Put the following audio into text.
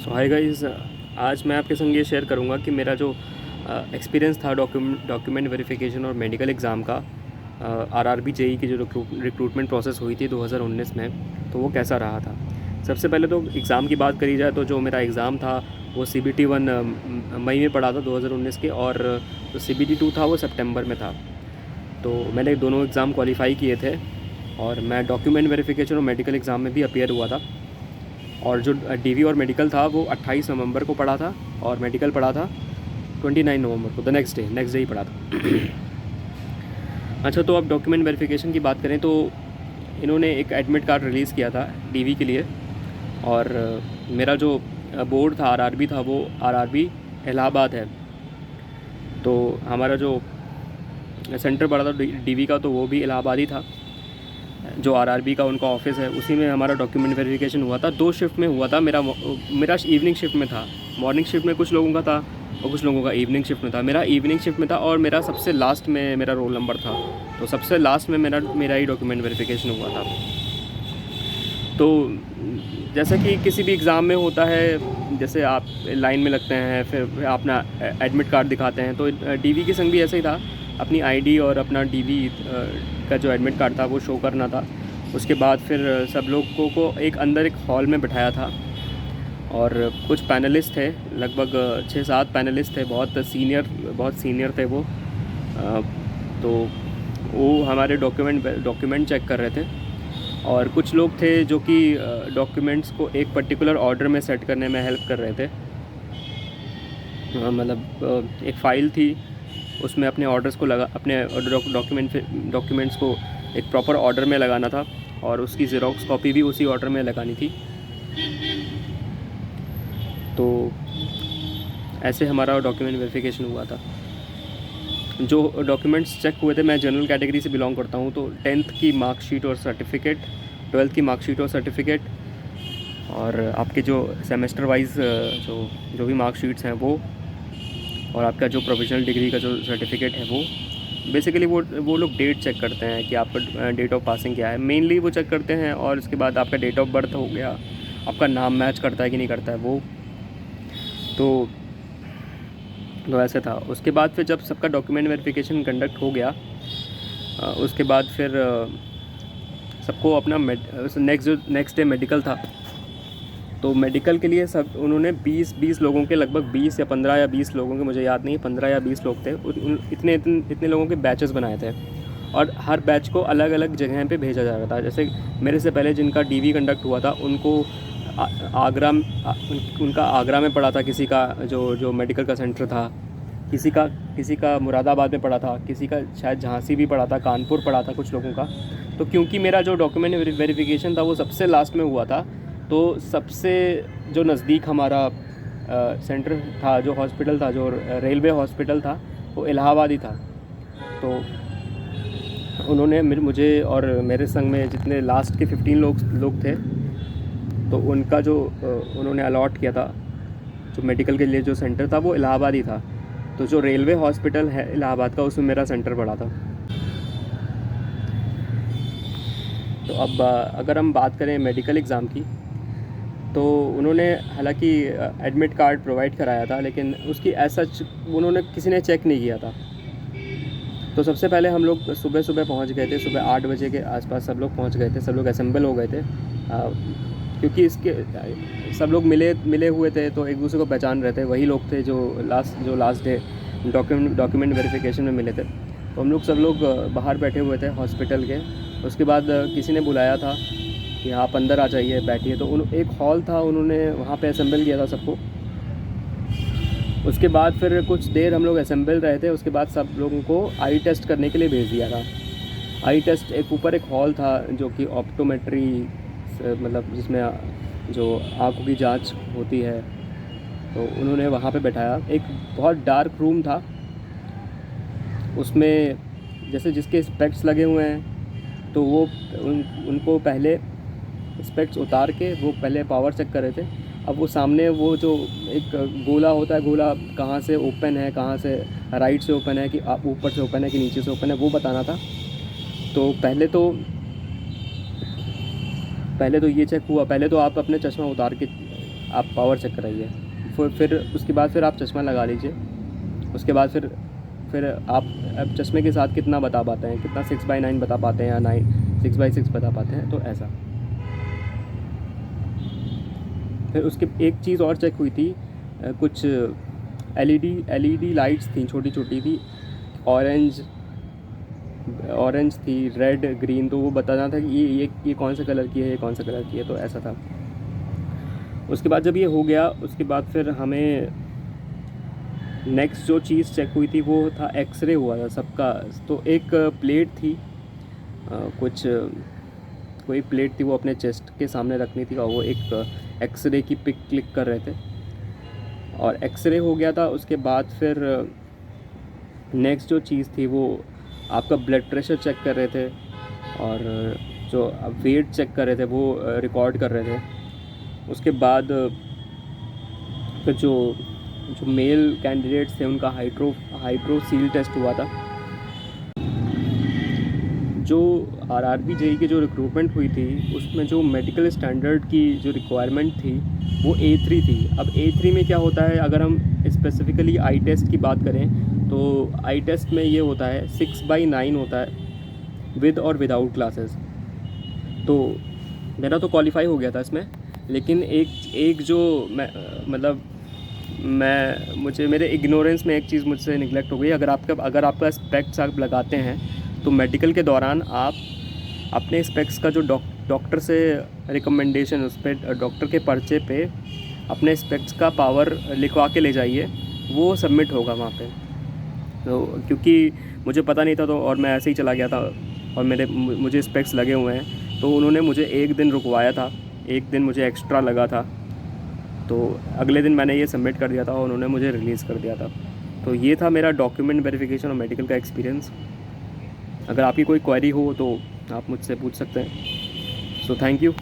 सो hi guys, आज मैं आपके संग ये शेयर करूंगा कि मेरा जो एक्सपीरियंस था डॉक्यूमेंट वेरिफिकेशन और मेडिकल एग्ज़ाम का आरआरबी जेई की जो रिक्रूटमेंट प्रोसेस हुई थी 2019 में, तो वो कैसा रहा था। सबसे पहले तो एग्ज़ाम की बात करी जाए तो जो मेरा एग्ज़ाम था वो CBT 1 मई में पड़ा था 2019 के, और जो CBT 2 था वो सितंबर में था। तो मैंने दोनों एग्ज़ाम क्वालिफाई किए थे और मैं डॉक्यूमेंट वेरिफिकेशन और मेडिकल एग्ज़ाम में भी अपीयर हुआ था। और जो डीवी और मेडिकल था वो 28 नवंबर को पड़ा था और मेडिकल पड़ा था 29 नवंबर को, द नेक्स्ट डे ही पड़ा था। अच्छा, तो अब डॉक्यूमेंट वेरिफिकेशन की बात करें तो इन्होंने एक एडमिट कार्ड रिलीज़ किया था डीवी के लिए, और मेरा जो बोर्ड था आरआरबी था वो आरआरबी इलाहाबाद है। तो हमारा जो सेंटर पड़ा था डीवी का तो वो भी इलाहाबाद ही था। जो आरआरबी का उनका ऑफिस है उसी में हमारा डॉक्यूमेंट वेरिफिकेशन हुआ था। 2 शिफ्ट में हुआ था। मेरा इवनिंग शिफ्ट में था। मॉर्निंग शिफ्ट में कुछ लोगों का था और कुछ लोगों का इवनिंग शिफ्ट में था। मेरा इवनिंग शिफ्ट में था और मेरा सबसे लास्ट में मेरा रोल नंबर था, तो सबसे लास्ट में मेरा ही डॉक्यूमेंट वेरिफिकेशन हुआ था। तो जैसा कि किसी भी एग्ज़ाम में होता है, जैसे आप लाइन में लगते हैं, फिर अपना एडमिट कार्ड दिखाते हैं, तो डीवी के संग भी ऐसा ही था। अपनी आईडी और अपना डीवी का जो एडमिट कार्ड था वो शो करना था। उसके बाद फिर सब लोगों को एक अंदर एक हॉल में बिठाया था और कुछ पैनलिस्ट थे, लगभग 6-7 पैनलिस्ट थे, बहुत सीनियर थे वो। तो वो हमारे डॉक्यूमेंट चेक कर रहे थे और कुछ लोग थे जो कि डॉक्यूमेंट्स को एक पर्टिकुलर ऑर्डर में सेट करने में हेल्प कर रहे थे। मतलब एक फ़ाइल थी, उसमें अपने ऑर्डर्स को अपने डॉक्यूमेंट्स को एक प्रॉपर ऑर्डर में लगाना था और उसकी ज़ेरॉक्स कॉपी भी उसी ऑर्डर में लगानी थी। तो ऐसे हमारा डॉक्यूमेंट वेरिफिकेशन हुआ था। जो डॉक्यूमेंट्स चेक हुए थे, मैं जनरल कैटेगरी से बिलोंग करता हूँ, तो 10th की मार्कशीट और सर्टिफिकेट, 12th की मार्कशीट और सर्टिफिकेट, और आपके जो सेमेस्टर वाइज जो भी मार्कशीट्स हैं वो, और आपका जो प्रोविजनल डिग्री का जो सर्टिफिकेट है वो। बेसिकली वो लोग डेट चेक करते हैं कि आपका डेट ऑफ पासिंग क्या है, मेनली वो चेक करते हैं। और उसके बाद आपका डेट ऑफ बर्थ हो गया, आपका नाम मैच करता है कि नहीं करता है वो। तो ऐसे था। उसके बाद फिर जब सबका डॉक्यूमेंट वेरिफिकेशन कंडक्ट हो गया, उसके बाद फिर सबको अपना नेक्स्ट डे मेडिकल था। तो मेडिकल के लिए सब उन्होंने 20 लोगों के, लगभग 20 या 15 या 20 लोगों के, मुझे याद नहीं, 15 या 20 लोग थे। इतने लोगों के बैचेस बनाए थे और हर बैच को अलग अलग जगह पे भेजा जा रहा था। जैसे मेरे से पहले जिनका डीवी कंडक्ट हुआ था उनको उनका आगरा में पड़ा था, किसी का जो मेडिकल का सेंटर था, किसी का मुरादाबाद में पड़ा था, किसी का शायद झांसी भी पड़ा था, कानपुर पड़ा था कुछ लोगों का। तो क्योंकि मेरा जो डॉक्यूमेंट वेरिफिकेशन था वो सबसे लास्ट में हुआ था, तो सबसे जो नज़दीक हमारा सेंटर था, जो हॉस्पिटल था, जो रेलवे हॉस्पिटल था, वो इलाहाबाद ही था। तो उन्होंने मुझे और मेरे संग में जितने लास्ट के 15 लोग थे, तो उनका जो उन्होंने अलॉट किया था जो मेडिकल के लिए जो सेंटर था वो इलाहाबाद ही था। तो जो रेलवे हॉस्पिटल है इलाहाबाद का, उसमें मेरा सेंटर पड़ा था। तो अब अगर हम बात करें मेडिकल एग्ज़ाम की, तो उन्होंने हालांकि एडमिट कार्ड प्रोवाइड कराया था, लेकिन उसकी ऐसा उन्होंने किसी ने चेक नहीं किया था। तो सबसे पहले हम लोग सुबह पहुंच गए थे, सुबह 8 बजे के आसपास सब लोग पहुंच गए थे, सब लोग असेंबल हो गए थे। क्योंकि इसके सब लोग मिले हुए थे, तो एक दूसरे को पहचान रहे थे। वही लोग थे जो लास्ट डे डॉक्यूमेंट वेरिफिकेशन में मिले थे। तो हम लोग सब लोग बाहर बैठे हुए थे हॉस्पिटल के। उसके बाद किसी ने बुलाया था कि आप अंदर आ जाइए, बैठिए। तो एक हॉल था, उन्होंने वहाँ पे असेंबल किया था सबको। उसके बाद फिर कुछ देर हम लोग असेंबल रहे थे। उसके बाद सब लोगों को आई टेस्ट करने के लिए भेज दिया था। आई टेस्ट ऊपर एक हॉल था जो कि ऑप्टोमेट्री, मतलब जिसमें जो आँखों की जांच होती है, तो उन्होंने वहाँ पे बैठाया। एक बहुत डार्क रूम था, उसमें जैसे जिसके स्पेक्ट्स लगे हुए हैं, तो वो उनको पहले स्पेक्ट्स उतार के वो पहले पावर चेक कर रहे थे। अब वो सामने वो जो एक गोला होता है, गोला कहाँ से ओपन है, कहाँ से राइट से ओपन है, कि ऊपर से ओपन है कि नीचे से ओपन है, वो बताना था। तो पहले तो ये चेक हुआ। पहले तो आप अपने चश्मा उतार के आप पावर चेक कराइए। फिर उसके बाद फिर आप चश्मा लगा लीजिए। उसके बाद फिर आप अब चश्मे के साथ कितना बता पाते हैं, कितना 6/9 बता पाते हैं या 6/6 बता पाते हैं, तो ऐसा। फिर उसके एक चीज़ और चेक हुई थी, कुछ एलईडी लाइट्स थी, छोटी छोटी थी, ऑरेंज थी, रेड, ग्रीन, तो वो बताना था कि ये कौन सा कलर की है, ये कौन सा कलर की है, तो ऐसा था। उसके बाद जब ये हो गया, उसके बाद फिर हमें नेक्स्ट जो चीज़ चेक हुई थी वो था एक्सरे हुआ था सबका। तो एक प्लेट थी, कुछ कोई प्लेट थी, वो अपने चेस्ट के सामने रखनी थी और वो एक एक्सरे की पिक क्लिक कर रहे थे और एक्सरे हो गया था। उसके बाद फिर नेक्स्ट जो चीज़ थी वो आपका ब्लड प्रेशर चेक कर रहे थे और जो वेट चेक कर रहे थे वो रिकॉर्ड कर रहे थे। उसके बाद फिर जो मेल कैंडिडेट्स थे उनका हाइड्रोसील टेस्ट हुआ था। जो आरआरबी जेई की जो रिक्रूटमेंट हुई थी उसमें जो मेडिकल स्टैंडर्ड की जो रिक्वायरमेंट थी वो A3 थी। अब A3 में क्या होता है, अगर हम स्पेसिफ़िकली आई टेस्ट की बात करें तो आई टेस्ट में ये होता है 6/9 होता है विद और विदाउट क्लासेस। तो मेरा तो क्वालिफाई हो गया था इसमें, लेकिन एक जो मुझे मेरे इग्नोरेंस में एक चीज़ मुझसे निगलेक्ट हो गई। अगर आपका स्पेक्स आप लगाते हैं तो मेडिकल के दौरान आप अपने स्पेक्स का जो डॉक्टर से रिकमेंडेशन, उस पर डॉक्टर के पर्चे पे अपने स्पेक्स का पावर लिखवा के ले जाइए, वो सबमिट होगा वहाँ पे। तो क्योंकि मुझे पता नहीं था, तो और मैं ऐसे ही चला गया था और मुझे स्पेक्स लगे हुए हैं, तो उन्होंने मुझे एक दिन रुकवाया था, एक दिन मुझे एक्स्ट्रा लगा था। तो अगले दिन मैंने ये सबमिट कर दिया था और उन्होंने मुझे रिलीज़ कर दिया था। तो ये था मेरा डॉक्यूमेंट वेरिफिकेशन और मेडिकल का एक्सपीरियंस। अगर आपकी कोई क्वेरी हो तो आप मुझसे पूछ सकते हैं। So thank you.